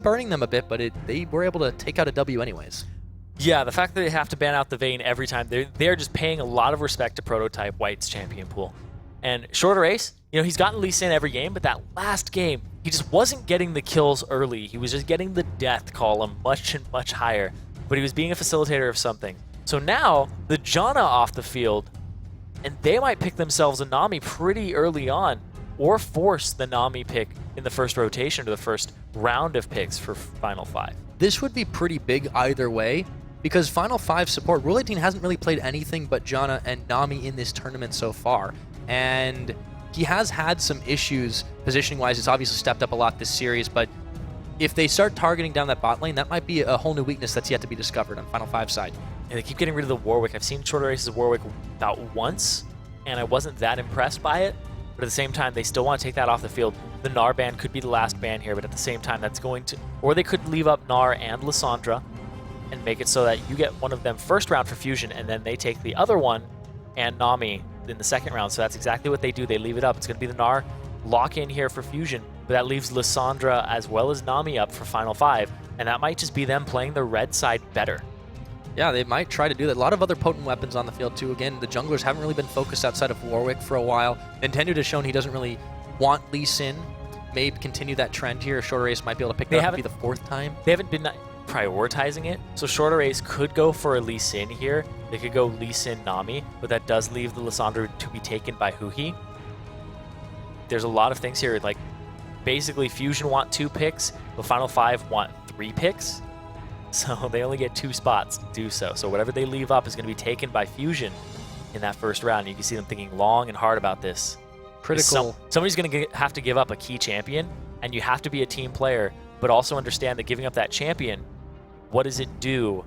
burning them a bit, but they were able to take out a W anyways. Yeah, the fact that they have to ban out the Vayne every time, they're just paying a lot of respect to Prototype White's champion pool. And Shorter Ace, he's gotten Lee Sin every game, but that last game, he just wasn't getting the kills early. He was just getting the death column much and much higher, but he was being a facilitator of something. So now, the Janna off the field, and they might pick themselves a Nami pretty early on, or force the Nami pick in the first rotation or the first round of picks for Final 5. This would be pretty big either way, because Final 5 support, Rule 18 hasn't really played anything but Janna and Nami in this tournament so far. And he has had some issues positioning-wise. It's obviously stepped up a lot this series, but if they start targeting down that bot lane, that might be a whole new weakness that's yet to be discovered on Final 5 side. And they keep getting rid of the Warwick. I've seen Shorter Ace's Warwick about once, and I wasn't that impressed by it. But at the same time, they still want to take that off the field. The Gnar ban could be the last ban here, but at the same time, that's going to... Or they could leave up Gnar and Lissandra and make it so that you get one of them first round for Fusion, and then they take the other one and Nami in the second round. So that's exactly what they do. They leave it up. It's going to be the Gnar lock-in here for Fusion, but that leaves Lissandra as well as Nami up for Final 5, and that might just be them playing the red side better. Yeah, they might try to do that. A lot of other potent weapons on the field, too. Again, the junglers haven't really been focused outside of Warwick for a while. Nintendo has shown he doesn't really want Lee Sin. Maybe continue that trend here. Shorter Ace might be able to pick that up. It'll be the fourth time. They haven't been prioritizing it. So Shorter Ace could go for a Lee Sin here. They could go Lee Sin Nami, but that does leave the Lissandra to be taken by Huhi. There's a lot of things here. Like, basically, Fusion want 2 picks. The Final 5 want 3 picks. So they only get 2 spots to do so. So whatever they leave up is going to be taken by Fusion in that first round. You can see them thinking long and hard about this. Critical. Somebody's going to have to give up a key champion, and you have to be a team player, but also understand that giving up that champion, what does it do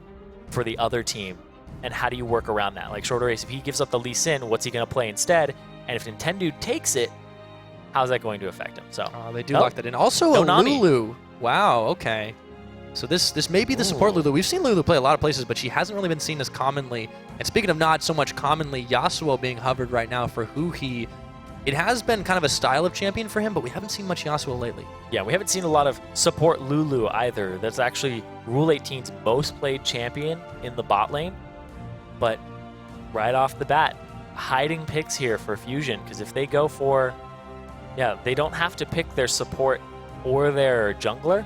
for the other team, and how do you work around that? Like Shorter Ace, if he gives up the Lee Sin, what's he going to play instead? And if Nintendo takes it, how's that going to affect him? So they do lock that in. Also, a Nami. Lulu. Wow, okay. So this may be the support Lulu. We've seen Lulu play a lot of places, but she hasn't really been seen as commonly. And speaking of not so much commonly, Yasuo being hovered right now for Huhi. It has been kind of a style of champion for him, but we haven't seen much Yasuo lately. Yeah, we haven't seen a lot of support Lulu either. That's actually Rule 18's most played champion in the bot lane. But right off the bat, hiding picks here for Fusion, because if they go for... Yeah, they don't have to pick their support or their jungler,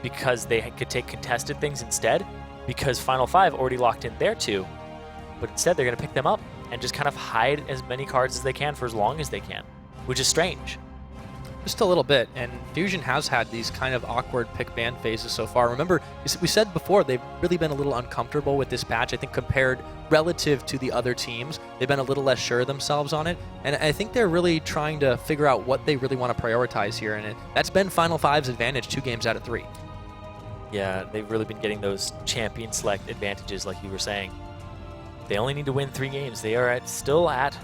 because they could take contested things instead, because Final 5 already locked in their 2. But instead, they're going to pick them up and just kind of hide as many cards as they can for as long as they can, which is strange. Just a little bit, and Fusion has had these kind of awkward pick ban phases so far. Remember, we said before, they've really been a little uncomfortable with this patch. I think compared relative to the other teams, they've been a little less sure of themselves on it, and I think they're really trying to figure out what they really want to prioritize here, and that's been Final 5's advantage 2 games out of 3. Yeah, they've really been getting those champion select advantages, like you were saying. They only need to win 3 games. They are still at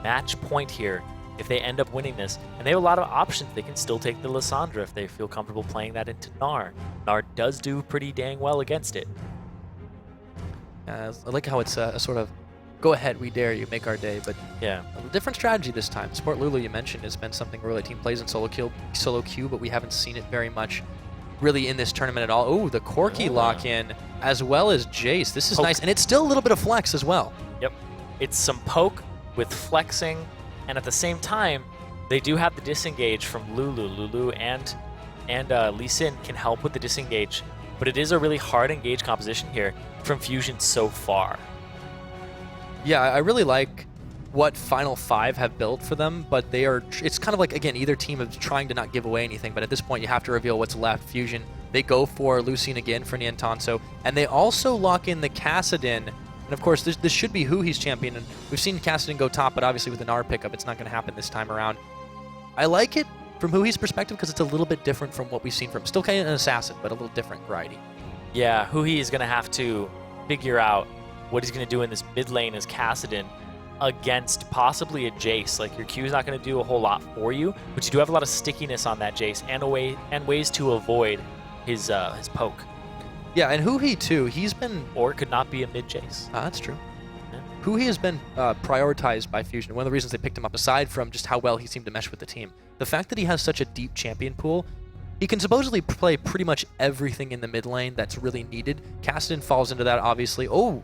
match point here if they end up winning this. And they have a lot of options. They can still take the Lissandra if they feel comfortable playing that into Gnar. Gnar does do pretty dang well against it. I like how it's a sort of, go ahead, we dare you, make our day. But yeah, a different strategy this time. Support Lulu, you mentioned, has been something Rule 18 plays in solo queue, but we haven't seen it very much really in this tournament at all. Oh, the Corki lock-in, as well as Jace. This is nice, and it's still a little bit of flex as well. Yep. It's some poke with flexing, and at the same time, they do have the disengage from Lulu. Lulu and Lee Sin can help with the disengage, but it is a really hard engage composition here from Fusion so far. Yeah, I really like what Final 5 have built for them, but it's kind of like, again, either team is trying to not give away anything, but at this point you have to reveal what's left. Fusion, they go for Lucine again for Niantanso, and they also lock in the Kassadin, and of course this should be Huhi's champion, and we've seen Kassadin go top, but obviously with the Gnar pickup it's not going to happen this time around. I like it from Huhi's perspective because it's a little bit different from what we've seen from, still kind of an assassin, but a little different variety. Yeah, Huhi is going to have to figure out what he's going to do in this mid lane as Kassadin against possibly a Jace. Like, your Q is not going to do a whole lot for you, but you do have a lot of stickiness on that Jace and ways to avoid his poke. Yeah, and Huhi too, he's been... Or it could not be a mid Jace. That's true. Yeah. Huhi has been prioritized by Fusion. One of the reasons they picked him up, aside from just how well he seemed to mesh with the team, the fact that he has such a deep champion pool He can supposedly play pretty much everything in the mid lane that's really needed. Cassidy falls into that, obviously. Oh,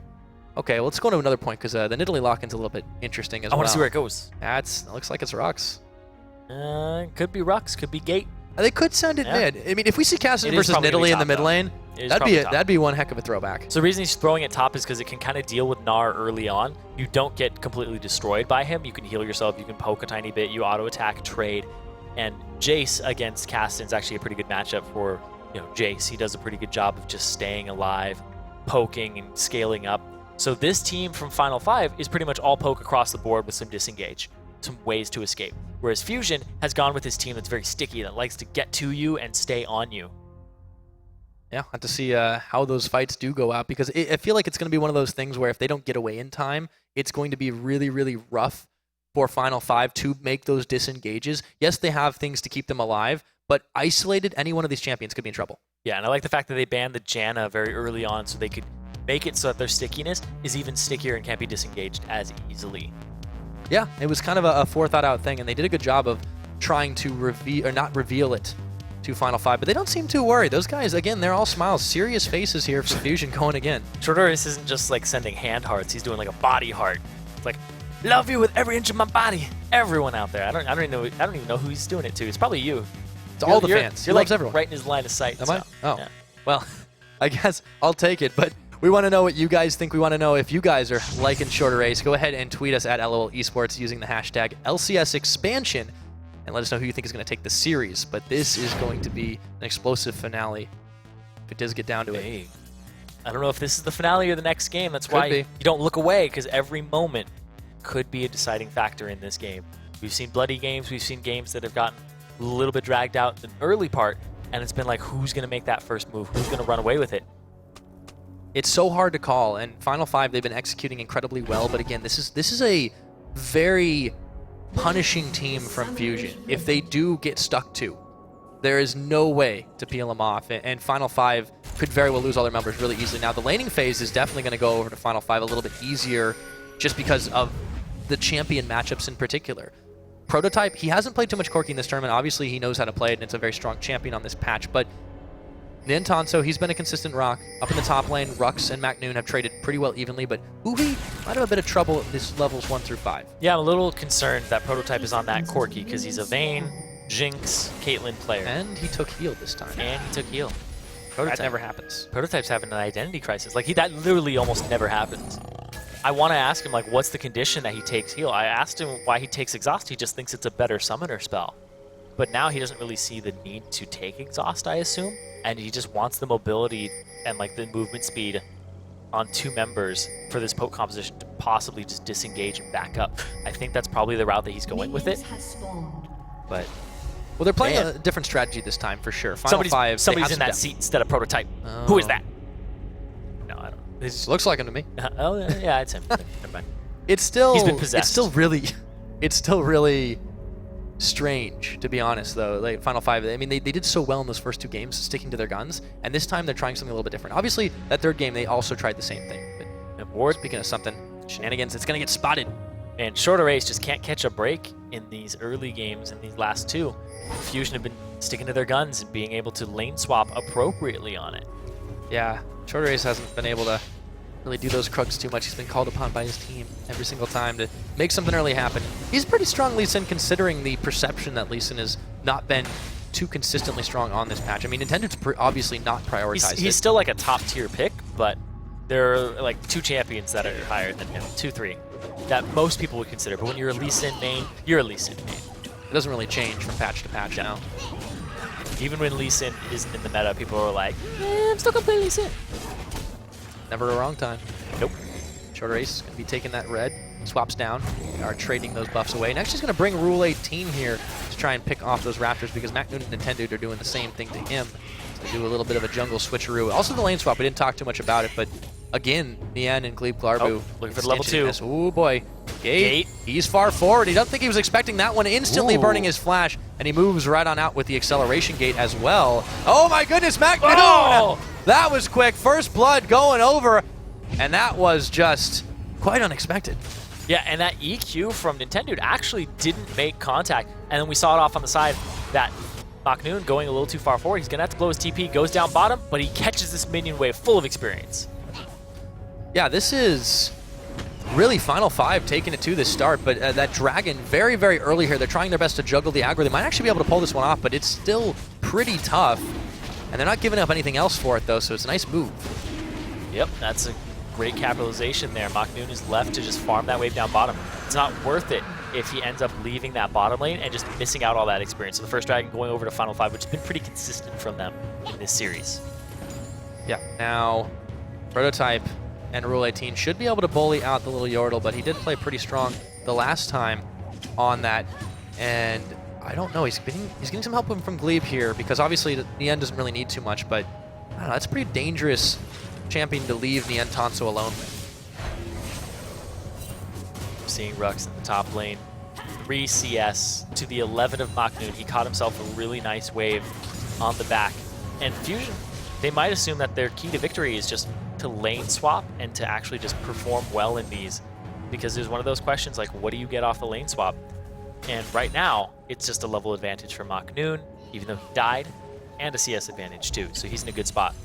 okay, well, let's go to another point, because the Nidalee lock-in's a little bit interesting as well. I want to see where it goes. It looks like it's Rux. Could be Rux, could be Gate. They could send it mid. I mean, if we see Cassidy versus Nidalee in the mid lane, that'd be one heck of a throwback. So the reason he's throwing it top is because it can kind of deal with Gnar early on. You don't get completely destroyed by him. You can heal yourself. You can poke a tiny bit. You auto-attack, trade. And Jace against Cassidy is actually a pretty good matchup for Jace. He does a pretty good job of just staying alive, poking, and scaling up. So this team from Final 5 is pretty much all poke across the board with some disengage, some ways to escape. Whereas Fusion has gone with his team that's very sticky, that likes to get to you and stay on you. Yeah, have to see how those fights do go out, because I feel like it's going to be one of those things where if they don't get away in time, it's going to be really, really rough for Final 5 to make those disengages. Yes, they have things to keep them alive, but isolated, any one of these champions could be in trouble. Yeah, and I like the fact that they banned the Janna very early on so they could make it so that their stickiness is even stickier and can't be disengaged as easily. Yeah, it was kind of a forethought-out thing, and they did a good job of trying to not reveal it to Final 5, but they don't seem too worried. Those guys, again, they're all smiles. Serious faces here for Fusion going again. Shortaris isn't just like sending hand hearts. He's doing like a body heart. It's like, love you with every inch of my body. Everyone out there. I don't even know who he's doing it to. It's probably you. It's all the fans. He loves like everyone. Right in his line of sight. Am I? Oh. Yeah. Well, I guess I'll take it, but we want to know what you guys think. We want to know if you guys are liking Shorter Ace. Go ahead and tweet us at LOL Esports using the hashtag LCS expansion and let us know who you think is going to take the series. But this is going to be an explosive finale if it does get down to it. I don't know if this is the finale or the next game. That's why you don't look away, because every moment could be a deciding factor in this game. We've seen bloody games. We've seen games that have gotten a little bit dragged out in the early part, and it's been like, who's going to make that first move? Who's going to run away with it? It's so hard to call, and Final 5, they've been executing incredibly well, but again, this is a very punishing team from Fusion. If they do get stuck to, there is no way to peel them off, and Final 5 could very well lose all their members really easily. Now, the laning phase is definitely going to go over to Final 5 a little bit easier just because of the champion matchups in particular. Prototype, he hasn't played too much Corki in this tournament. Obviously, he knows how to play it, and it's a very strong champion on this patch, but Nintanso, he's been a consistent rock. Up in the top lane, Rux and Macnoon have traded pretty well evenly, but Ubi might have a bit of trouble at this levels 1 through 5. Yeah, I'm a little concerned that Prototype is on that Corki, because he's a Vayne, Jinx, Caitlyn player. And he took heal this time. And he took heal. Prototype. That never happens. Prototype's having an identity crisis. Like, that literally almost never happens. I want to ask him, like, what's the condition that he takes heal? I asked him why he takes Exhaust. He just thinks it's a better summoner spell. But now he doesn't really see the need to take Exhaust, I assume. And he just wants the mobility and like the movement speed on 2 members for this poke composition to possibly just disengage and back up. I think that's probably the route that he's going with it. But well, they're playing a different strategy this time for sure. Final 5, somebody's in that seat instead of Prototype. Oh. Who is that? No, I don't know. It looks like him to me. Oh yeah, it's him. Never mind. It's still he's been possessed. It's still really strange, to be honest, though. Like Final 5, I mean, they did so well in those first 2 games, sticking to their guns, and this time they're trying something a little bit different. Obviously, that 3rd game, they also tried the same thing. But Ward, speaking of something, shenanigans, it's going to get spotted. And Shorter Ace just can't catch a break in these early games, in these last 2. Fusion have been sticking to their guns and being able to lane swap appropriately on it. Yeah, Shorter Ace hasn't been able to really do those Krugs too much. He's been called upon by his team every single time to make something early happen. He's pretty strong Lee Sin, considering the perception that Lee Sin has not been too consistently strong on this patch. I mean, Nintendo's obviously not prioritized He's still like a top tier pick, but there are like 2 champions that are higher than him, 2, 3, that most people would consider. But when you're a Lee Sin main, you're a Lee Sin main. It doesn't really change from patch to patch now. Even when Lee Sin isn't in the meta, people are like, I'm still gonna play Lee Sin. Never a wrong time. Nope. Shorter Ace is going to be taking that red, swaps down, they are trading those buffs away. Next he's going to bring Rule 18 here to try and pick off those Raptors, because Macnoon and Nintendo are doing the same thing to him. So they do a little bit of a jungle switcheroo. Also the lane swap, we didn't talk too much about it, but again, Nian and Glebe Glarbu. Looking for the level 2. Oh boy. Gate. He's far forward. He doesn't think he was expecting that one. Instantly burning his flash, and he moves right on out with the acceleration gate as well. Oh my goodness, Macnoon! Oh! That was quick. First blood going over, and that was just quite unexpected. Yeah, and that EQ from Nintendo actually didn't make contact, and then we saw it off on the side that Maknoon going a little too far forward. He's going to have to blow his TP, goes down bottom, but he catches this minion wave full of experience. Yeah, this is really Final 5 taking it to the start, but that Dragon very, very early here. They're trying their best to juggle the aggro. They might actually be able to pull this one off, but it's still pretty tough. And they're not giving up anything else for it, though, so it's a nice move. Yep, that's a great capitalization there. Maknoon is left to just farm that wave down bottom. It's not worth it if he ends up leaving that bottom lane and just missing out all that experience. So the first Dragon going over to Final 5, which has been pretty consistent from them in this series. Yeah, now Prototype and Rule 18 should be able to bully out the little Yordle, but he did play pretty strong the last time on that. And I don't know, he's getting some help from Glebe here, because obviously Nien doesn't really need too much, but I don't know, that's a pretty dangerous champion to leave Nien Tanso alone with. Seeing Rux in the top lane, 3 CS to the 11 of Maknoon. He caught himself a really nice wave on the back. And Fusion, they might assume that their key to victory is just to lane swap and to actually just perform well in these. Because there's one of those questions like, what do you get off the lane swap? And right now, it's just a level advantage for Maknoon, even though he died, and a CS advantage too. So he's in a good spot.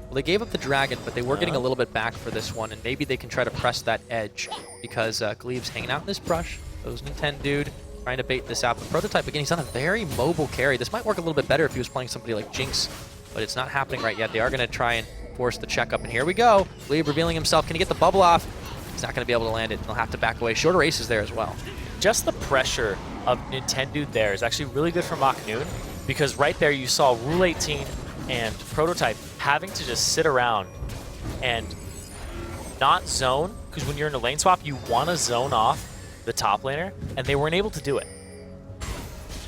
Well, they gave up the Dragon, but they were getting a little bit back for this one, and maybe they can try to press that edge, because Glebe's hanging out in this brush. Those Nintendo dude trying to bait this out. But Prototype, again, he's on a very mobile carry. This might work a little bit better if he was playing somebody like Jinx, but it's not happening right yet. They are going to try and force the checkup, and here we go. Glebe revealing himself. Can he get the bubble off? He's not going to be able to land it. They'll have to back away. Shorter Ace is there as well. Just the pressure of Nintendo there is actually really good for Maknoon, because right there you saw Rule 18 and Prototype having to just sit around and not zone, because when you're in a lane swap, you want to zone off the top laner, and they weren't able to do it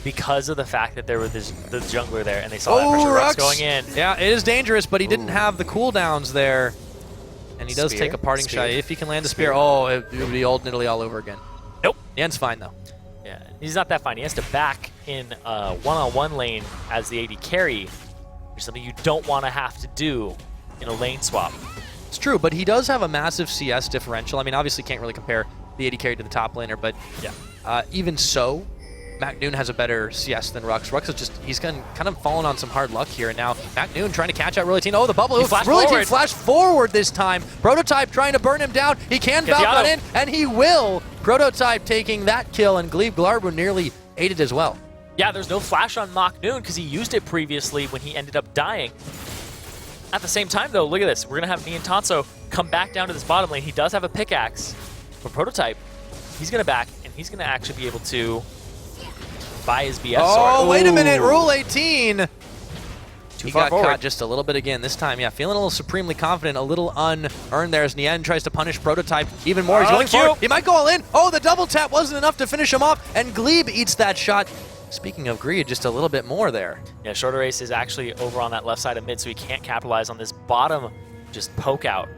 because of the fact that there was the jungler there, and they saw that pressure Rux going in. Yeah, it is dangerous, but he didn't have the cooldowns there, and he does Spear? take a parting Spear? shot. If he can land a spear, oh, it would be old Nidalee all over again. Nope. Nien's fine, though. Yeah, he's not that fine. He has to back in a one-on-one lane as the AD carry, which is something you don't want to have to do in a lane swap. It's true, but he does have a massive CS differential. I mean, obviously can't really compare the AD carry to the top laner, but Yeah. Even so, Maknoon has a better CS than Rux. Rux is just, he's kind of fallen on some hard luck here, and now Maknoon trying to catch out Rule 18. Oh, the bubble. Rule 18 flashed forward this time. Prototype trying to burn him down. He can Falcon in, and he will. Prototype taking that kill, and Glebe Glarbu nearly ate it as well. Yeah, there's no flash on Maknoon because he used it previously when he ended up dying. At the same time, though, look at this. We're going to have Nien Tanso come back down to this bottom lane. He does have a pickaxe. For Prototype, he's going to back, and he's going to actually be able to buy his BF sword. Oh, wait a minute. Rule 18. Too he far got forward. caught just a little bit again this time. Yeah, feeling a little supremely confident, a little unearned there as Nien tries to punish Prototype even more. He's going for it. He might go all in. Oh, the double tap wasn't enough to finish him off, and Glebe eats that shot. Speaking of greed, just a little bit more there. Yeah, Shorter Ace is actually over on that left side of mid, so he can't capitalize on this bottom just poke out.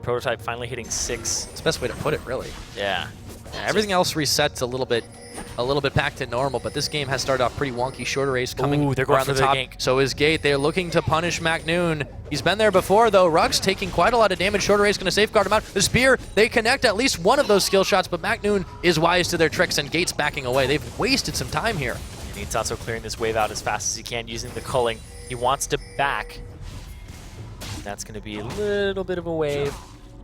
Prototype finally hitting 6. It's the best way to put it, really. Yeah. Everything else resets a little bit back to normal, but this game has started off pretty wonky. Shorter Ace coming they're going around for the top. gank. So is Gate. They're looking to punish Maknoon. He's been there before, though. Rux taking quite a lot of damage. Shorter Ace going to safeguard him out. The spear, they connect at least one of those skill shots, but Maknoon is wise to their tricks, and Gate's backing away. They've wasted some time here. And he's also clearing this wave out as fast as he can using the culling. He wants to back. That's going to be a little bit of a wave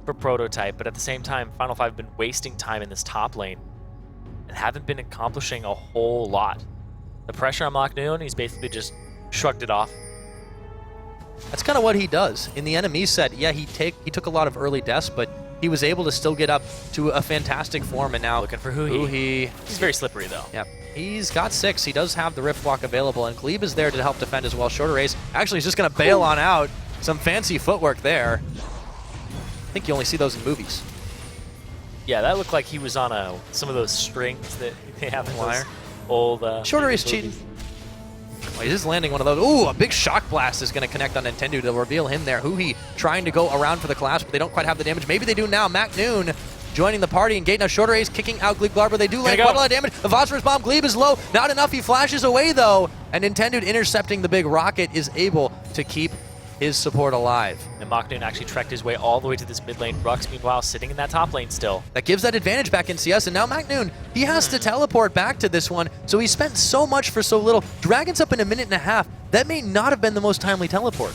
for Prototype, but at the same time, Final 5 have been wasting time in this top lane and haven't been accomplishing a whole lot. The pressure on Maknoon, he's basically just shrugged it off. That's kind of what he does. In the enemy set, yeah, he took a lot of early deaths, but he was able to still get up to a fantastic form, and now Looking for Huhi. He's very slippery, though. Yep. He's got 6. He does have the Rift Walk available, and Glebe is there to help defend as well. Shorter Ace actually is just going to bail on out. Some fancy footwork there. I think you only see those in movies. Yeah, that looked like he was on some of those strings that they have in those old Shorter Ace cheating. Oh, he's just landing one of those. Ooh, a big shock blast is going to connect on Nintendo to reveal him there. Huhi trying to go around for the collapse, but they don't quite have the damage. Maybe they do now. Maknoon joining the party, and Gate now Shorter Ace kicking out Glebe Glarbu. They do land quite a lot of damage. The Phosphorus Bomb, Glebe is low. Not enough. He flashes away, though. And Nintendo intercepting the big rocket is able to keep his support alive. And Maknoon actually trekked his way all the way to this mid lane. Rux, meanwhile, sitting in that top lane still. That gives that advantage back in CS, and now Maknoon, he has to teleport back to this one, so he spent so much for so little. Dragon's up in a minute and a half. That may not have been the most timely teleport.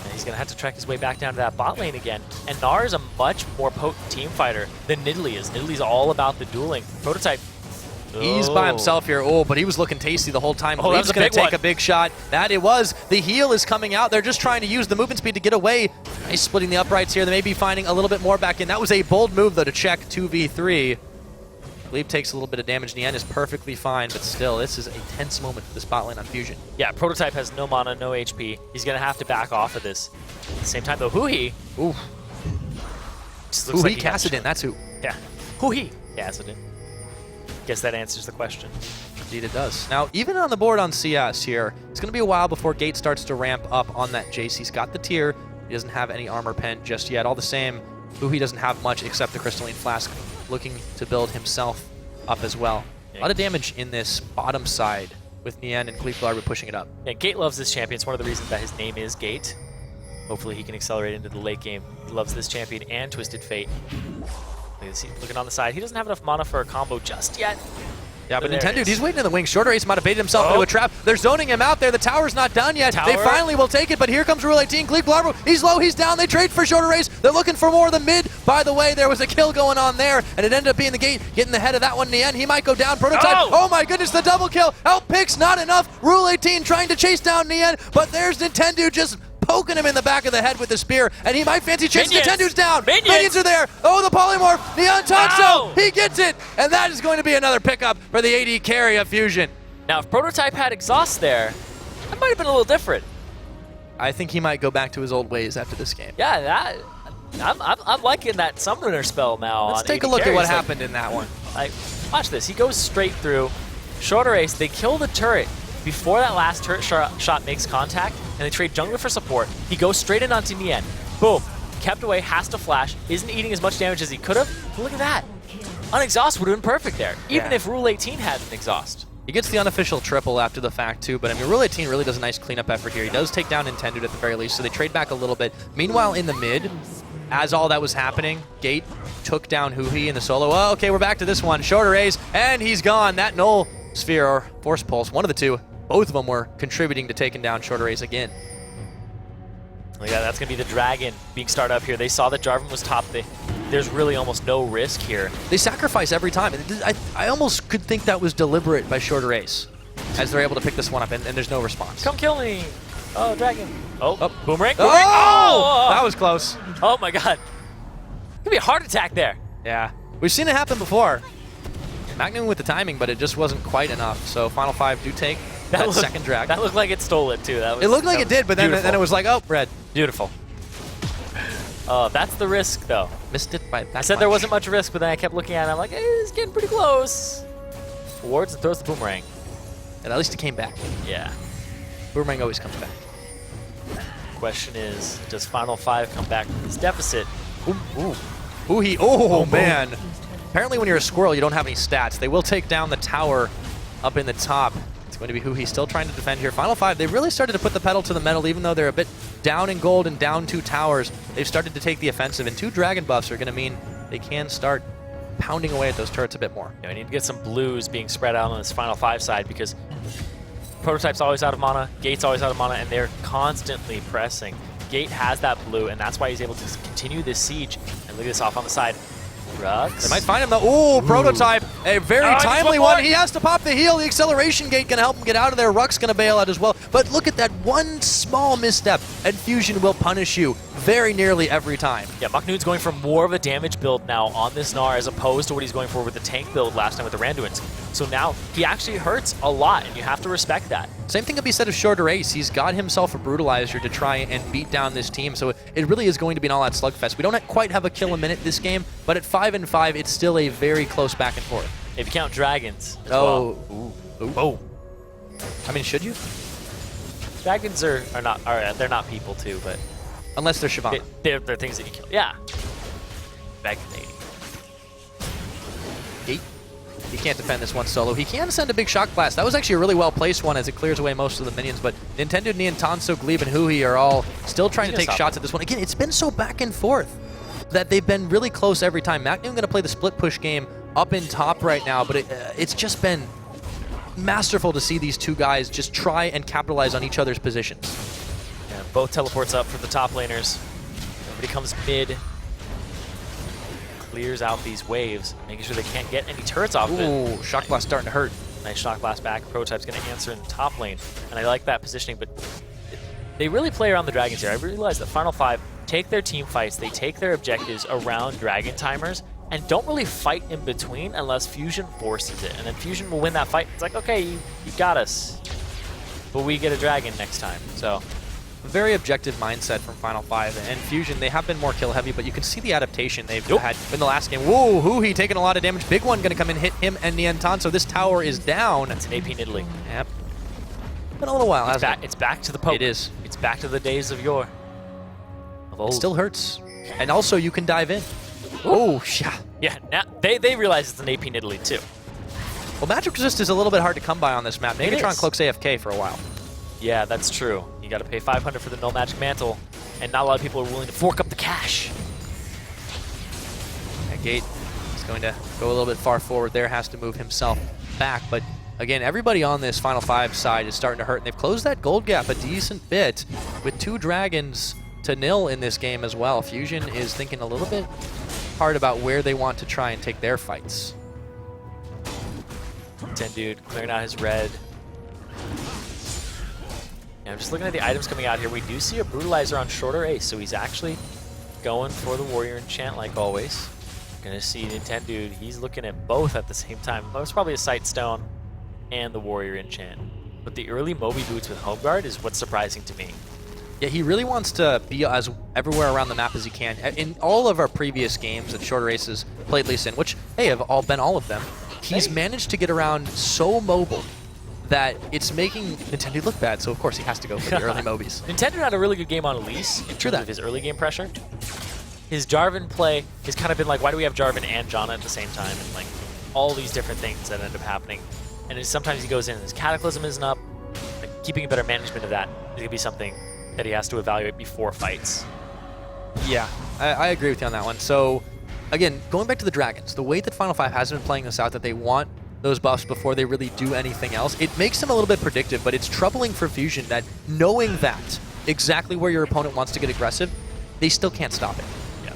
And he's going to have to trek his way back down to that bot lane again. And Gnar is a much more potent team fighter than Nidalee is. Nidalee's all about the dueling. Prototype. He's by himself here. Oh, but he was looking tasty the whole time. Oh, He's going to take a big shot. That it was. The heal is coming out. They're just trying to use the movement speed to get away. Nice splitting the uprights here. They may be finding a little bit more back in. That was a bold move, though, to check 2v3. Glebe takes a little bit of damage. Nian is perfectly fine, but still, this is a tense moment for the spot lane on Fusion. Yeah, Prototype has no mana, no HP. He's going to have to back off of this. At the same time, though, Huhi. Ooh. Huhi Kassadin, that's who. Yeah. Huhi Kassadin. Guess that answers the question. Indeed it does. Now, even on the board on CS here, it's going to be a while before Gate starts to ramp up on that Jace. He's got the tier. He doesn't have any armor pen just yet. All the same, Huhi doesn't have much except the Crystalline Flask, looking to build himself up as well. A lot of damage in this bottom side with Nian and Gleeflarby pushing it up. Yeah, Gate loves this champion. It's one of the reasons that his name is Gate. Hopefully he can accelerate into the late game. He loves this champion and Twisted Fate. Looking on the side. He doesn't have enough mana for a combo just yet. Yeah, but Nintendo, he's waiting in the wings. Shorter Ace might have baited himself into a trap. They're zoning him out there. The tower's not done yet. They finally will take it, but here comes Rule 18. Gleep Larvo, he's low, he's down. They trade for Shorter Ace. They're looking for more of the mid. By the way, there was a kill going on there, and it ended up being the Gate getting the head of that one in the end. He might go down. Prototype, oh my goodness, the double kill. Outpicks, not enough. Rule 18 trying to chase down Nian, but there's Nintendo just poking him in the back of the head with the spear, and he might fancy chase. Nintendo's down. Minions are there. Oh, the polymorph. Neon Toxo. He gets it, and that is going to be another pickup for the AD carry of Fusion. Now, if Prototype had exhaust there, that might have been a little different. I think he might go back to his old ways after this game. Yeah, I'm liking that summoner spell now. Let's take a look at what happened in that one. Like, watch this. He goes straight through. Shorter Ace. They kill the turret before that last turret shot makes contact, and they trade jungler for support. He goes straight in onto Nian. Boom. Kept away, has to flash, isn't eating as much damage as he could have. But look at that. An exhaust would have been perfect there, even if Rule 18 had an exhaust. He gets the unofficial triple after the fact, too, but I mean, Rule 18 really does a nice cleanup effort here. He does take down Nintendo at the very least, so they trade back a little bit. Meanwhile, in the mid, as all that was happening, Gate took down Huhi in the solo. Oh, okay, we're back to this one. Shorter Ace, and he's gone. That Null Sphere, or Force Pulse, one of the two, both of them were contributing to taking down Shorter Ace again. Yeah, that's going to be the Dragon being started up here. They saw that Jarvan was top. There's really almost no risk here. They sacrifice every time. I almost could think that was deliberate by Shorter Ace, as they're able to pick this one up, and there's no response. Come kill me. Oh, Dragon. Oh, Boomerang. Oh! That was close. Oh, my God. Could be a heart attack there. Yeah. We've seen it happen before. Maknoon with the timing, but it just wasn't quite enough. So Final 5 do take that second drag. That looked like it stole it, too. It looked like it did, but then it was like, oh, red. Beautiful. That's the risk, though. Missed it by that I said there wasn't much risk, but then I kept looking at it, and I'm like, it's getting pretty close. Wards and throws the Boomerang. And at least it came back. Yeah. Boomerang always comes back. Question is, does Final 5 come back from this deficit? Oh, man. Apparently when you're a squirrel, you don't have any stats. They will take down the tower up in the top. It's going to be Huhi still trying to defend here. Final 5, they really started to put the pedal to the metal, even though they're a bit down in gold and down 2 towers. They've started to take the offensive, and 2 dragon buffs are going to mean they can start pounding away at those turrets a bit more. Yeah, we need to get some blues being spread out on this Final 5 side, because Prototype's always out of mana, Gate's always out of mana, and they're constantly pressing. Gate has that blue, and that's why he's able to continue this siege. And look at this off on the side. Rux. They might find him though. Ooh, Prototype. A very timely one. He has to pop the heal. The acceleration gate can help him get out of there. Rux gonna bail out as well. But look at that one small misstep, and Fusion will punish you very nearly every time. Yeah, Maknoon's going for more of a damage build now on this Gnar as opposed to what he's going for with the tank build last time with the Randuins. So now he actually hurts a lot, and you have to respect that. Same thing can be said of Shorter Ace. He's got himself a Brutalizer to try and beat down this team, so it really is going to be an all-out slugfest. We don't quite have a kill a minute this game, but at 5-5, it's still a very close back and forth. If you count dragons as well. Oh. I mean, should you? Dragons are not, they're not people too, but... Unless they're Shyvana. They're things that you kill. Yeah. Back to 80. Gate He can't defend this one solo. He can send a big shock blast. That was actually a really well-placed one as it clears away most of the minions, but Nintendo, Niantanso, Glebe, and Huhi are all still trying to take shots at this one. Again, it's been so back and forth that they've been really close every time. Macnoon going to play the split push game up in top right now, but it's just been masterful to see these two guys just try and capitalize on each other's positions. Yeah, both teleports up for the top laners. Nobody comes mid. Clears out these waves, making sure they can't get any turrets off of it. Ooh, shock blast starting to hurt. Nice shock blast back. Prototype's going to answer in the top lane, and I like that positioning, but they really play around the dragons here. I realize that Final 5 take their team fights, they take their objectives around dragon timers, and don't really fight in between unless Fusion forces it. And then Fusion will win that fight. It's like, okay, you got us, but we get a dragon next time. So a very objective mindset from Final 5. And Fusion, they have been more kill heavy, but you can see the adaptation they've had in the last game. Whoa, Huhi taking a lot of damage. Big one going to come and hit him and Niantan. So this tower is down. It's an AP Nidalee. Yep. Been a little while, hasn't it? It's back to the poke. It is. It's back to the days of yore. It still hurts. And also, you can dive in. Oh, yeah. Yeah, now they realize it's an AP Nidalee too. Well, Magic Resist is a little bit hard to come by on this map. Megatron cloaks AFK for a while. Yeah, that's true. You got to pay 500 for the Null Magic Mantle, and not a lot of people are willing to fork up the cash. That Gate is going to go a little bit far forward there, has to move himself back. But again, everybody on this Final 5 side is starting to hurt, and they've closed that gold gap a decent bit with 2 dragons to nil in this game as well. Fusion is thinking a little bit hard about where they want to try and take their fights. 10 dude clearing out his red. I'm just looking at the items coming out here. We do see a Brutalizer on shorter ace, so he's actually going for the Warrior Enchant like always. Gonna see Nintendo dude, he's looking at both at the same time. That was probably a Sight Stone and the Warrior Enchant. But the early Moby Boots with Home Guard is what's surprising to me. Yeah, he really wants to be as everywhere around the map as he can. In all of our previous games that Shorter Aces played Lee Sin, which, hey, have all been all of them, he's managed to get around so mobile that it's making Nintendo look bad, so of course he has to go for the early Mobies. Nintendo had a really good game on Elise in terms of his early game pressure. His Jarvan play has kind of been like, why do we have Jarvan and Janna at the same time? And like all these different things that end up happening. And sometimes he goes in and his Cataclysm isn't up. Like, keeping a better management of that is going to be something that he has to evaluate before fights. Yeah, I agree with you on that one. So, again, going back to the Dragons, the way that Final 5 has been playing this out, that they want those buffs before they really do anything else, it makes them a little bit predictive, but it's troubling for Fusion that knowing that exactly where your opponent wants to get aggressive, they still can't stop it. Yeah.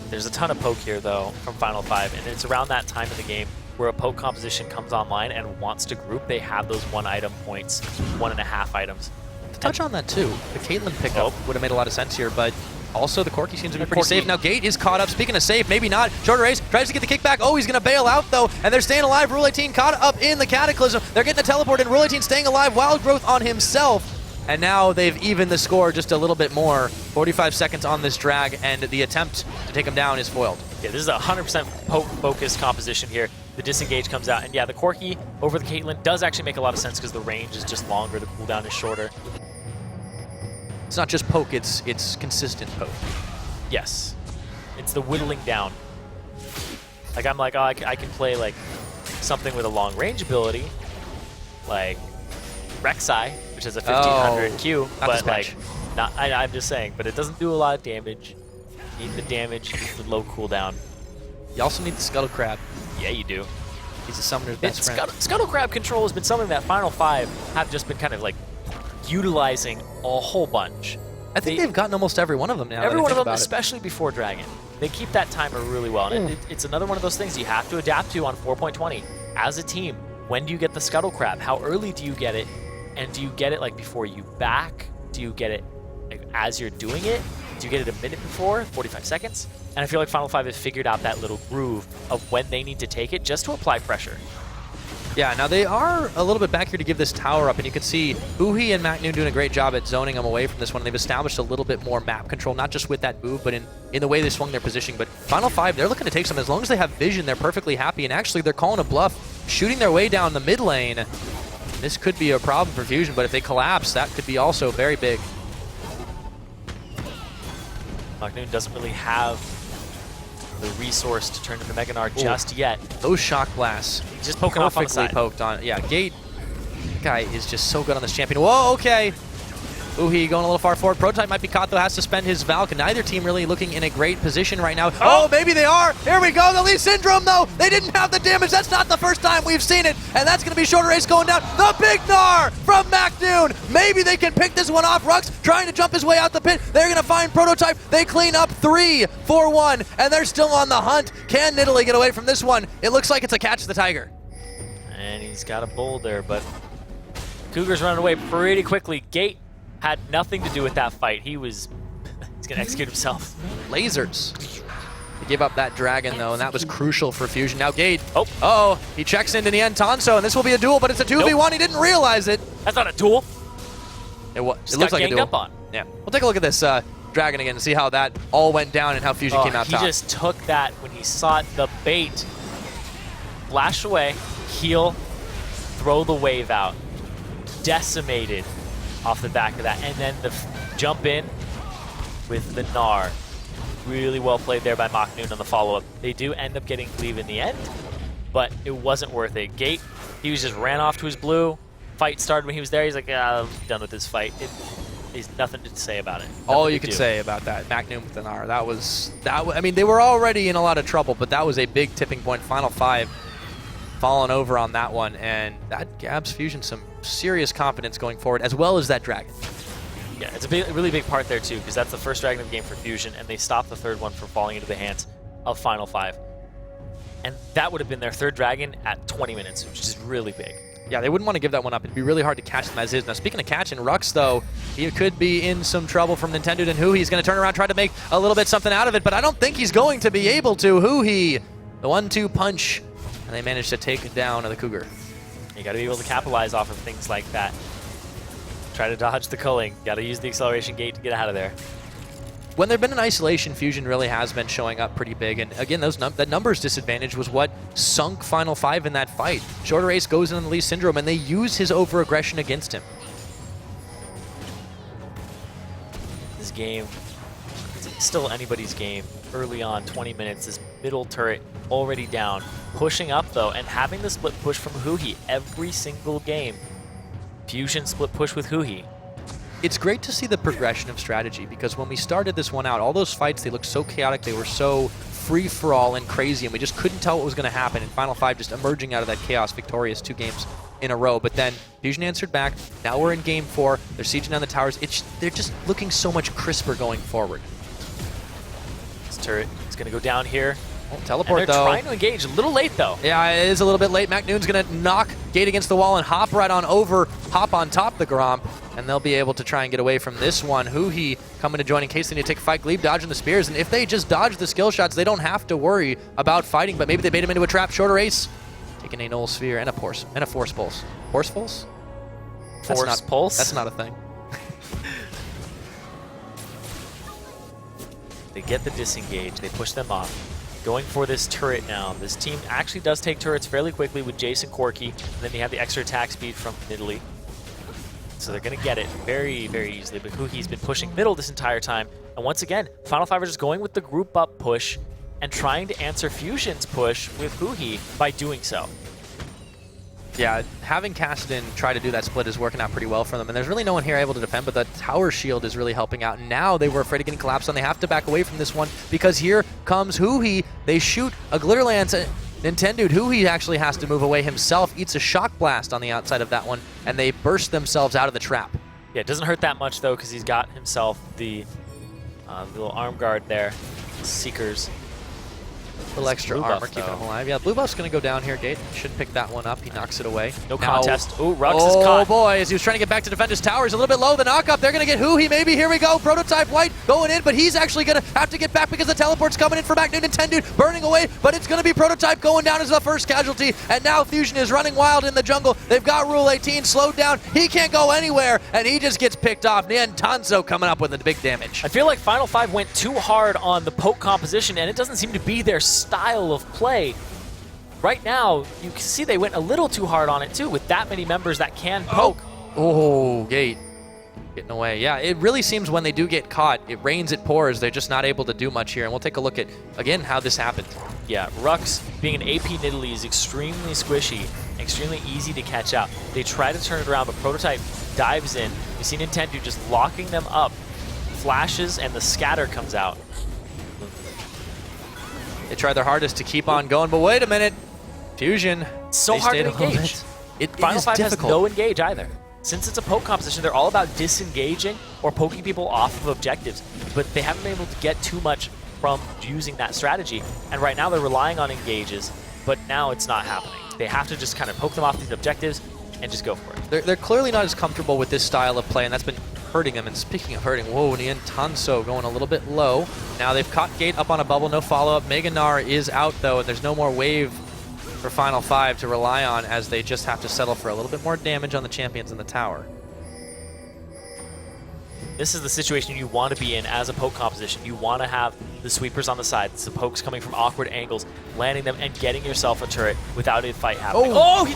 There's a ton of poke here, though, from Final 5, and it's around that time of the game where a poke composition comes online and wants to group. They have those 1 item points, 1.5 items. To touch on that too, the Caitlyn pickup would have made a lot of sense here, but also the Corki seems to be pretty safe. Now Gate is caught up. Speaking of safe, maybe not. Shorter Ace tries to get the kickback. Oh, he's going to bail out though, and they're staying alive. Rule 18 caught up in the Cataclysm. They're getting the teleport, and Rule 18 staying alive. Wild Growth on himself. And now they've evened the score just a little bit more. 45 seconds on this drag, and the attempt to take him down is foiled. Yeah, this is a 100% poke-focused composition here. The disengage comes out, and yeah, the Corki over the Caitlyn does actually make a lot of sense because the range is just longer, the cooldown is shorter. It's not just poke, it's consistent poke. Yes. It's the whittling down. Like, I'm like, oh, I can play, like, something with a long range ability, like Rek'Sai, which has a 1500 Q, but, like, I'm just saying, but it doesn't do a lot of damage. You need the damage, you need the low cooldown. You also need the Scuttle Crab. Yeah, you do. He's a summoner's best friend. Scuttle Crab control has been something that Final 5 have just been kind of, like, utilizing a whole bunch. I think they've gotten almost every one of them now. Every one of them, especially before Dragon. They keep that timer really well. And it's another one of those things you have to adapt to on 4.20. As a team, when do you get the Scuttle Crab? How early do you get it? And do you get it like before you back? Do you get it like, as you're doing it? Do you get it a minute before, 45 seconds? And I feel like Final 5 has figured out that little groove of when they need to take it just to apply pressure. Yeah, now they are a little bit back here to give this tower up, and you can see Huhi and Macnoon doing a great job at zoning them away from this one. They've established a little bit more map control, not just with that move, but in the way they swung their positioning. But Final 5, they're looking to take some. As long as they have vision, they're perfectly happy, and actually they're calling a bluff, shooting their way down the mid lane. This could be a problem for Fusion, but if they collapse, that could be also very big. Macnoon doesn't really have the resource to turn into Mega Gnar just yet. Those shock blasts. He's just poking off on the side. Poked on. Yeah, Gate guy is just so good on this champion. Whoa, okay. Uhi going a little far forward. Prototype might be caught, though, has to spend his Valk. Neither team really looking in a great position right now. Oh, maybe they are. Here we go. The Lee Syndrome, though. They didn't have the damage. That's not the first time we've seen it. And that's going to be Shorter Ace going down. The Big Gnar from MacNoon. Maybe they can pick this one off. Rux trying to jump his way out the pit. They're going to find Prototype. They clean up 3-4-1, and they're still on the hunt. Can Nidalee get away from this one? It looks like it's a catch the Tiger. And he's got a boulder, but Cougar's running away pretty quickly. Gate had nothing to do with that fight. He's gonna execute himself. Lasers. He gave up that dragon, though, and that was crucial for Fusion. Now Gate, oh, he checks into Nien Tanso, and this will be a duel, but it's a 2v1. Nope. He didn't realize it. That's not a duel. It looks like a duel. Up on. Yeah, we'll take a look at this dragon again and see how that all went down and how Fusion came out top. He just took that when he saw the bait. Flash away, heal, throw the wave out. Decimated off the back of that, and then the jump in with the Gnar. Really well played there by MacNoon on the follow-up. They do end up getting cleave in the end, but it wasn't worth it. Gate, he just ran off to his blue. Fight started when he was there. He's like, I'm done with this fight. There's nothing to say about it. All you could say about that, MacNoon with the Gnar, that was, I mean, they were already in a lot of trouble, but that was a big tipping point. Final 5 falling over on that one, and that gives Fusion some serious confidence going forward, as well as that dragon. Yeah, it's a really big part there too, because that's the first dragon of the game for Fusion, and they stopped the third one from falling into the hands of Final 5. And that would have been their third dragon at 20 minutes, which is really big. Yeah, they wouldn't want to give that one up. It'd be really hard to catch them as is. Now, speaking of catching, Rux, though, he could be in some trouble from Nintendo, and Huhi is going to turn around, try to make a little bit something out of it, but I don't think he's going to be able to. Huhi, the 1-2 punch, and they managed to take down the Cougar. You got to be able to capitalize off of things like that. Try to dodge the culling. Got to use the acceleration gate to get out of there. When they've been in isolation, Fusion really has been showing up pretty big. And again, that numbers disadvantage was what sunk Final 5 in that fight. Shorter Ace goes in the Lee Syndrome, and they use his over-aggression against him. This game, it's still anybody's game. Early on, 20 minutes, this middle turret already down. Pushing up, though, and having the split push from Huhi every single game. Fusion split push with Huhi. It's great to see the progression of strategy, because when we started this one out, all those fights, they looked so chaotic, they were so free-for-all and crazy, and we just couldn't tell what was going to happen. And Final 5 just emerging out of that chaos, victorious 2 games in a row. But then Fusion answered back. Now we're in Game 4. They're sieging down the towers. They're just looking so much crisper going forward. This turret is going to go down here. Oh, teleport, and they're though. Trying to engage. A little late, though. Yeah, it is a little bit late. MacNoon's going to knock Gate against the wall and hop right on over, hop on top the Gromp, and they'll be able to try and get away from this one. Huhi coming to join in case they need to take a fight. Glebe dodging the spears, and if they just dodge the skill shots, they don't have to worry about fighting, but maybe they bait him into a trap. Shorter Ace taking a Null Sphere and a Force Pulse. Force Pulse? Force Pulse? That's not a thing. They get the disengage. They push them off. Going for this turret now. This team actually does take turrets fairly quickly with Jason Corky, and then they have the extra attack speed from Nidalee. So they're going to get it very, very easily. But Huhi's been pushing middle this entire time. And once again, Final 5 are just going with the group up push and trying to answer Fusion's push with Huhi by doing so. Yeah, having Kassadin try to do that split is working out pretty well for them, and there's really no one here able to defend, but the tower shield is really helping out. And now they were afraid of getting collapsed on. They have to back away from this one, because here comes Huhi. They shoot a Glitter Lance at Nintendo. Huhi actually has to move away himself, eats a Shock Blast on the outside of that one, and they burst themselves out of the trap. Yeah, it doesn't hurt that much, though, because he's got himself the little arm guard there. Seekers. A little extra armor, keeping him alive. Yeah, blue buff's going to go down here, Gate. Should pick that one up. He knocks it away. No contest. Ooh, Rux is caught. Oh, boy, as he was trying to get back to defend his tower. He's a little bit low. The knock-up, they're going to get Huhi, maybe. Here we go. Prototype White going in, but he's actually going to have to get back because the teleport's coming in for MacNoon and Tendu, burning away, but it's going to be Prototype going down as the first casualty, and now Fusion is running wild in the jungle. They've got Rule 18 slowed down. He can't go anywhere, and he just gets picked off. Nien Tanso coming up with the big damage. I feel like Final 5 went too hard on the poke composition, and it doesn't seem to be their style of play. Right now, you can see they went a little too hard on it too, with that many members that can poke. Oh, Gate. Getting away. Yeah, it really seems when they do get caught, it rains, it pours. They're just not able to do much here. And we'll take a look at, again, how this happened. Yeah, Rux, being an AP Nidalee, is extremely squishy, extremely easy to catch out. They try to turn it around, but Prototype dives in. You see Nintendo just locking them up, flashes, and the scatter comes out. They try their hardest to keep on going, but wait a minute. Fusion. So hard to engage. Final Five has no engage either. Since it's a poke competition, they're all about disengaging or poking people off of objectives, but they haven't been able to get too much from using that strategy. And right now they're relying on engages, but now it's not happening. They have to just kind of poke them off these objectives and just go for it. They're clearly not as comfortable with this style of play, and that's been hurting them. And speaking of hurting, whoa, Nian Tanso going a little bit low. Now they've caught Gate up on a bubble, no follow-up. Meganar is out, though, and there's no more wave for Final Five to rely on, as they just have to settle for a little bit more damage on the champions in the tower. This is the situation you want to be in as a poke composition. You want to have the sweepers on the side, the pokes coming from awkward angles, landing them and getting yourself a turret without a fight happening.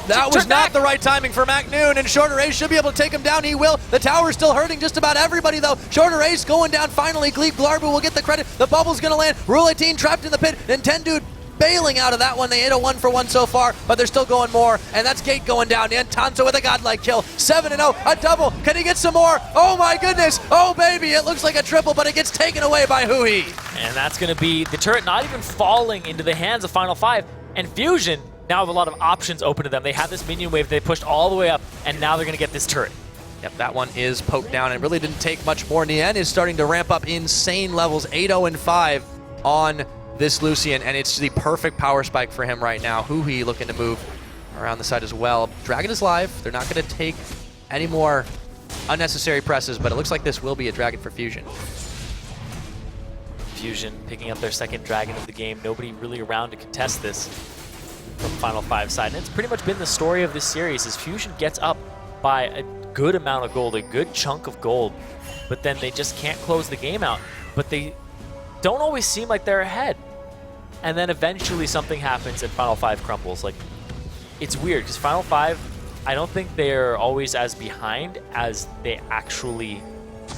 That was not the right timing for MacNoon, and Shorter Ace should be able to take him down. He will. The tower's still hurting just about everybody, though. Shorter Ace going down finally. Gleep Glarbu will get the credit. The bubble's going to land. Rule18 trapped in the pit. Nintendo bailing out of that one. They hit a 1-for-1 so far, but they're still going more, and that's Gate going down. And Tanso with a godlike kill. 7-0, a double. Can he get some more? Oh my goodness. Oh baby, it looks like a triple, but it gets taken away by Hui. And that's going to be the turret not even falling into the hands of Final Five. And Fusion now have a lot of options open to them. They have this minion wave they pushed all the way up, and now they're going to get this turret. Yep, that one is poked down. It really didn't take much more. Nien is starting to ramp up insane levels, 8-0-5 on this Lucian, and it's the perfect power spike for him right now. Hui looking to move around the side as well. Dragon is live. They're not going to take any more unnecessary presses, but it looks like this will be a Dragon for Fusion. Fusion picking up their second Dragon of the game. Nobody really around to contest this from Final Five side. And it's pretty much been the story of this series, is Fusion gets up by a good amount of gold, a good chunk of gold, but then they just can't close the game out. But they don't always seem like they're ahead. And then eventually something happens and Final Five crumbles. Like, it's weird because Final Five, I don't think they're always as behind as they actually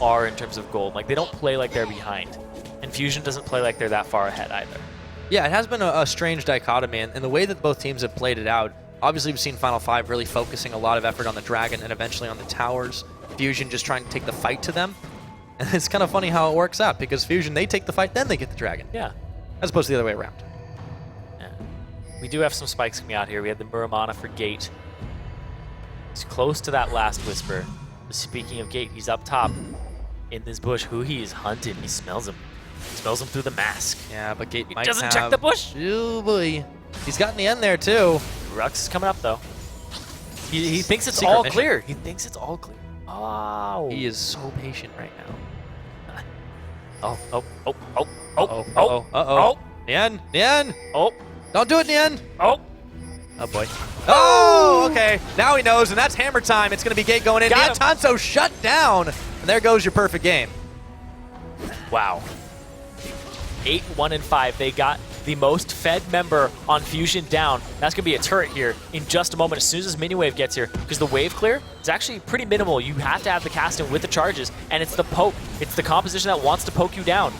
are in terms of gold. Like, they don't play like they're behind. And Fusion doesn't play like they're that far ahead either. Yeah, it has been a strange dichotomy, and the way that both teams have played it out, obviously we've seen Final Five really focusing a lot of effort on the Dragon and eventually on the towers. Fusion just trying to take the fight to them. And it's kind of funny how it works out, because Fusion, they take the fight, then they get the Dragon. Yeah. As opposed to the other way around. Yeah. We do have some spikes coming out here. We had the Muramana for Gate. He's close to that last Whisper. Speaking of Gate, he's up top in this bush. Hui is hunted. He smells him. He smells him through the mask. Yeah, but Gate might doesn't check the bush. Oh boy. He's got in the end there too. Rux is coming up though. He thinks it's Secret all mission. clear. He thinks it's all clear. Oh. He is so patient right now. Oh. Nien, Nien! Oh. Don't do it, Nien! Oh. Oh boy. Oh, okay. Now he knows, and that's hammer time. It's going to be Gate going in. Nien Tanso shut down, and there goes your perfect game. Wow. 8-1-5. They got the most fed member on Fusion down. That's going to be a turret here in just a moment as soon as Mini Wave gets here, because the wave clear is actually pretty minimal. You have to have the casting with the charges, and it's the poke. It's the composition that wants to poke you down.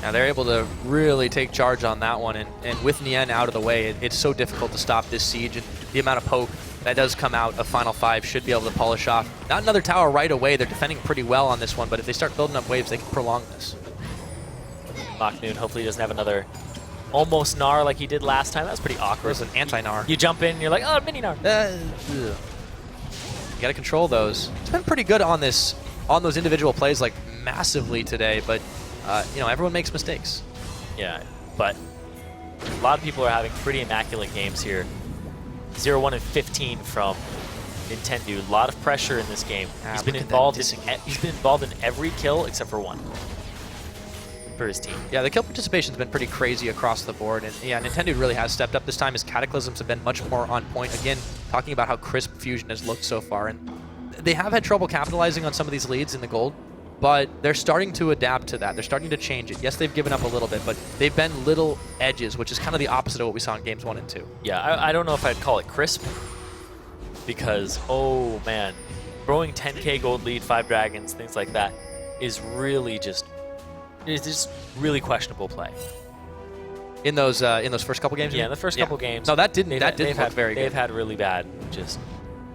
Now they're able to really take charge on that one, and with Nien out of the way, it's so difficult to stop this siege, and the amount of poke that does come out of Final Five should be able to polish off. Not another tower right away. They're defending pretty well on this one, but if they start building up waves, they can prolong this. MacNoon hopefully doesn't have another almost Gnar like he did last time. That was pretty awkward. It was an anti-Gnar. You jump in, you're like, oh, mini Gnar. You gotta control those. It's been pretty good on those individual plays, like massively today, but you know, everyone makes mistakes. Yeah, but a lot of people are having pretty immaculate games here. 0-1-15 from Nintendo. A lot of pressure in this game. He's been involved in every kill except for one for his team. Yeah, the kill participation's been pretty crazy across the board, and yeah, Nintendo really has stepped up this time. His Cataclysms have been much more on point. Again, talking about how crisp Fusion has looked so far, and they have had trouble capitalizing on some of these leads in the gold, but they're starting to adapt to that. They're starting to change it. Yes, they've given up a little bit, but they've been little edges, which is kind of the opposite of what we saw in games 1 and 2. Yeah, I don't know if I'd call it crisp, because, oh man, throwing 10k gold lead, 5 dragons, things like that, is really just really questionable play. In those first couple games? Yeah, in the first couple games. No, that didn't look very good. They've had really bad just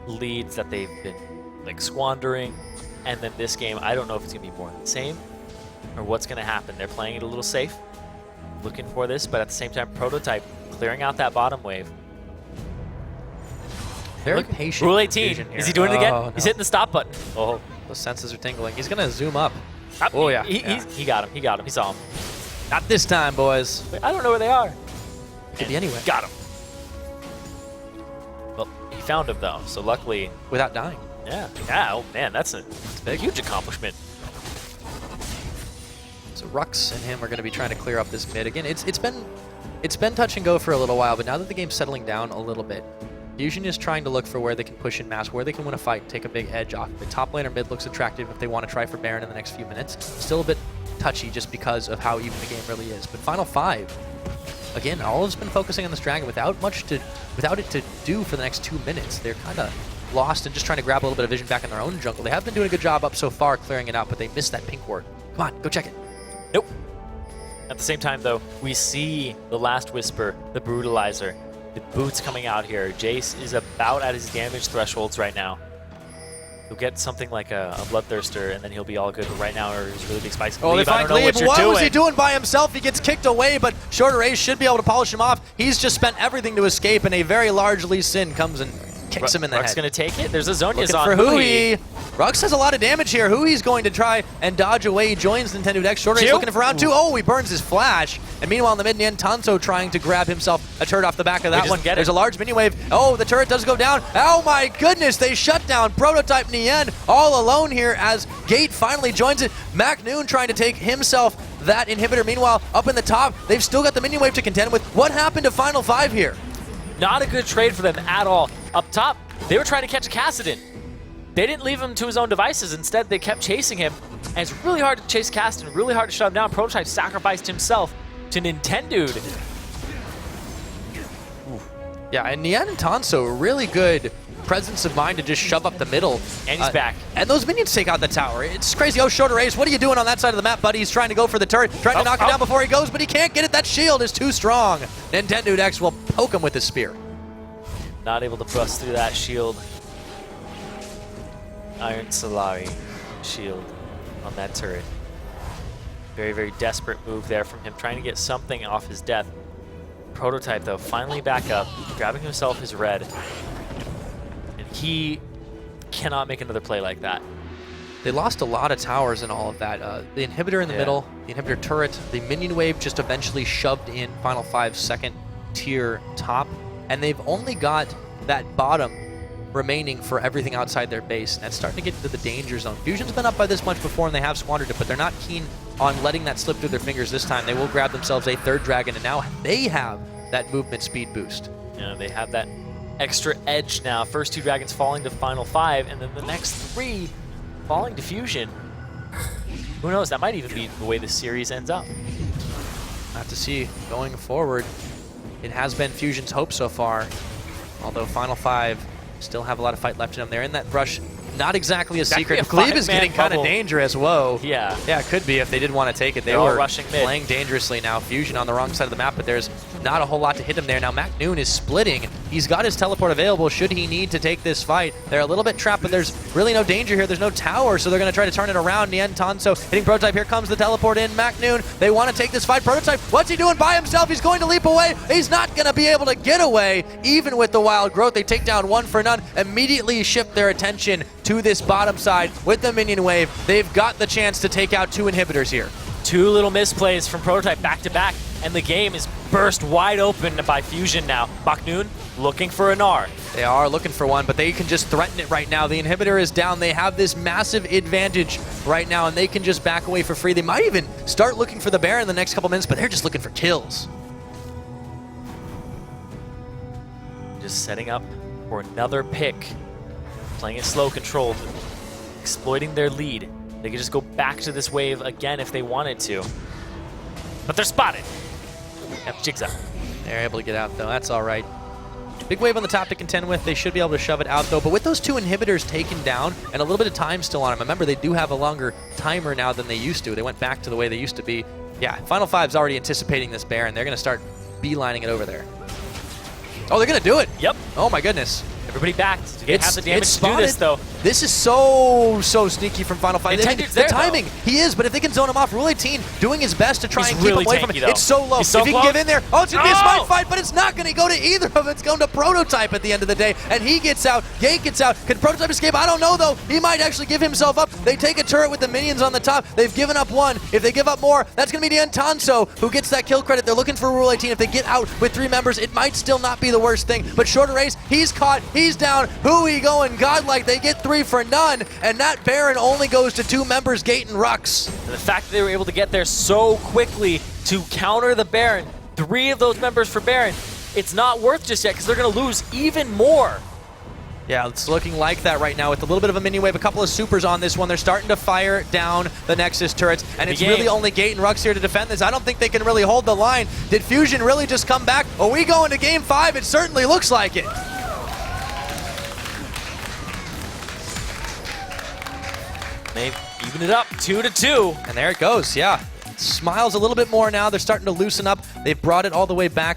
leads that they've been like squandering. And then this game, I don't know if it's gonna be more of the same or what's gonna happen. They're playing it a little safe, looking for this, but at the same time, Prototype clearing out that bottom wave. Very patient. Rule 18. Is he doing it again? No. He's hitting the stop button. Oh, those senses are tingling. He's gonna zoom up. Oh yeah. He got him. He got him. He saw him. Not this time, boys. Wait, I don't know where they are. Could be anywhere. Got him. Well, he found him though, so luckily. Without dying. Yeah. Yeah. Oh man, that's a huge accomplishment. So Rux and him are going to be trying to clear up this mid. Again, it's been touch and go for a little while, but now that the game's settling down a little bit, Fusion is trying to look for where they can push in mass, where they can win a fight and take a big edge off. The top lane or mid looks attractive if they want to try for Baron in the next few minutes. Still a bit touchy just because of how even the game really is. But Final 5, again, all has been focusing on this dragon without it to do for the next 2 minutes. They're kind of lost and just trying to grab a little bit of vision back in their own jungle. They have been doing a good job up so far clearing it out, but they missed that pink ward. Come on, go check it. Nope. At the same time, though, we see the Last Whisper, the Brutalizer, the boots coming out here. Jace is about at his damage thresholds right now. He'll get something like a Bloodthirster, and then he'll be all good. But right now, he's really big spicy. Oh, they find Glebe. What was he doing by himself? He gets kicked away, but Shorter Ace should be able to polish him off. He's just spent everything to escape, and a very large Lee Sin comes and kicks him in the head. Rux going to take it. There's a Zhonya's on for Hui. Rux has a lot of damage here. Hui's going to try and dodge away. He joins Nintendo Dex. Shorter Ace looking for round 2. Oh, he burns his flash. And meanwhile, in the mid end, Tanto trying to grab himself a turret off the back of that one. There's a large mini wave. Oh, the turret does go down. Oh my goodness, they shut down Prototype Nien all alone here as Gate finally joins it. MacNoon trying to take himself that inhibitor. Meanwhile, up in the top, they've still got the mini wave to contend with. What happened to Final 5 here? Not a good trade for them at all. Up top, they were trying to catch Kassadin. They didn't leave him to his own devices. Instead, they kept chasing him. And it's really hard to chase Kassadin, really hard to shut him down. Prototype sacrificed himself to Nintendo. Yeah, and Nien and Tanso, really good presence of mind to just shove up the middle. And he's back. And those minions take out the tower. It's crazy. Oh, Shorter Ace, what are you doing on that side of the map, buddy? He's trying to go for the turret, trying to knock it down before he goes, but he can't get it. That shield is too strong. Nintendo Dex will poke him with his spear. Not able to bust through that shield. Iron Solari shield on that turret. Very, very desperate move there from him, trying to get something off his death. Prototype, though, finally back up, grabbing himself his red. And he cannot make another play like that. They lost a lot of towers and all of that. The inhibitor in the middle, the inhibitor turret, the minion wave just eventually shoved in Final 5's second tier top. And they've only got that bottom remaining for everything outside their base. And that's starting to get into the danger zone. Fusion's been up by this much before and they have squandered it, but they're not keen on letting that slip through their fingers this time. They will grab themselves a third dragon, and now they have that movement speed boost. Yeah, they have that extra edge now. First 2 dragons falling to Final 5, and then the next 3 falling to Fusion. Who knows? That might even be the way this series ends up. Not to see going forward. It has been Fusion's hope so far, although Final 5 still have a lot of fight left in them. They're in that brush. Not exactly a secret. Glebe is getting kind of dangerous. Whoa. Yeah. Yeah, it could be if they did want to take it. They were rushing mid. Playing dangerously now. Fusion on the wrong side of the map, but there's not a whole lot to hit him there. Now MacNoon is splitting. He's got his teleport available should he need to take this fight. They're a little bit trapped, but there's really no danger here. There's no tower, so they're going to try to turn it around. Nien Tanso hitting Prototype. Here comes the teleport in. MacNoon, they want to take this fight. Prototype, what's he doing by himself? He's going to leap away. He's not going to be able to get away. Even with the wild growth, they take down 1 for none. Immediately shift their attention to this bottom side with the minion wave. They've got the chance to take out 2 inhibitors here. 2 little misplays from Prototype back to back, and the game is burst wide open by Fusion now. MacNoon looking for a Gnar. They are looking for one, but they can just threaten it right now. The inhibitor is down. They have this massive advantage right now, and they can just back away for free. They might even start looking for the Baron in the next couple minutes, but they're just looking for kills. Just setting up for another pick. Playing it slow, controlled, exploiting their lead. They could just go back to this wave again if they wanted to. But they're spotted. Yep, Jigsaw. They're able to get out, though. That's all right. Big wave on the top to contend with. They should be able to shove it out, though. But with those 2 inhibitors taken down and a little bit of time still on them, remember, they do have a longer timer now than they used to. They went back to the way they used to be. Yeah, Final Five's already anticipating this Baron. They're going to start beelining it over there. Oh, they're going to do it. Yep. Oh, my goodness. Everybody backed to have the damage to do this, though. This is so sneaky from Final Five. The timing, though. he is, but if they can zone him off, Rule 18 doing his best to try and keep really him away from it. though. It's so low. He's so if he close. can get in there, oh, it's going to be a smite fight, but it's not going to go to either of them. It's going to Prototype at the end of the day, and he gets out. Yank gets out. Can Prototype escape? I don't know, though. He might actually give himself up. They take a turret with the minions on the top. They've given up 1. If they give up more, that's going to be the Tanso who gets that kill credit. They're looking for Rule 18. If they get out with 3 members, it might still not be the worst thing, but Shorter Race, he's caught. He's down. Who he going godlike? They get 3 for none, and that Baron only goes to 2 members, Gate and Rux. And the fact that they were able to get there so quickly to counter the Baron, 3 of those members for Baron, it's not worth just yet because they're going to lose even more. Yeah, it's looking like that right now with a little bit of a mini wave, a couple of supers on this one. They're starting to fire down the Nexus turrets, and it's really only Gate and Rux here to defend this. I don't think they can really hold the line. Did Fusion really just come back? Are we going to Game 5? It certainly looks like it. They've evened it up 2-2. And there it goes, yeah. Smiles a little bit more now. They're starting to loosen up. They've brought it all the way back.